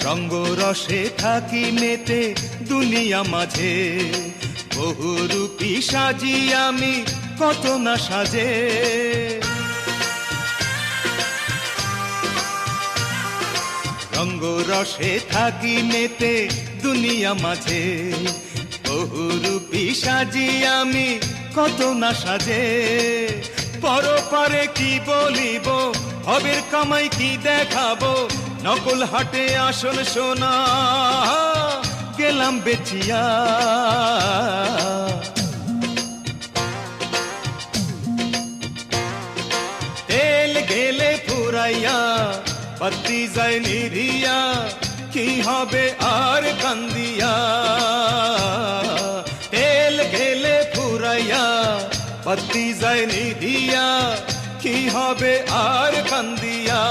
রঙ্গ রসে থাকি মেতে দুনিয়া মাঝে, বহুরূপী সাজি আমি কত না সাজে। রঙ্গ রসে থাকি মেতে দুনিয়া মাঝে, বহুরূপী সাজি আমি কত না সাজে। পরপারে কি বলিব, হবের কামাই কি দেখাবো, নকল হাটে আসল সোনা গেলাম বেচিয়া। তেল গেলে ফুরাইয়া বাতি যায় নিভিয়া, কি হবে আর কান্দিয়া। তেল গেলে ফুরাইয়া বাতি যায় নিভিয়া, কি হবে আর কান্দিয়া।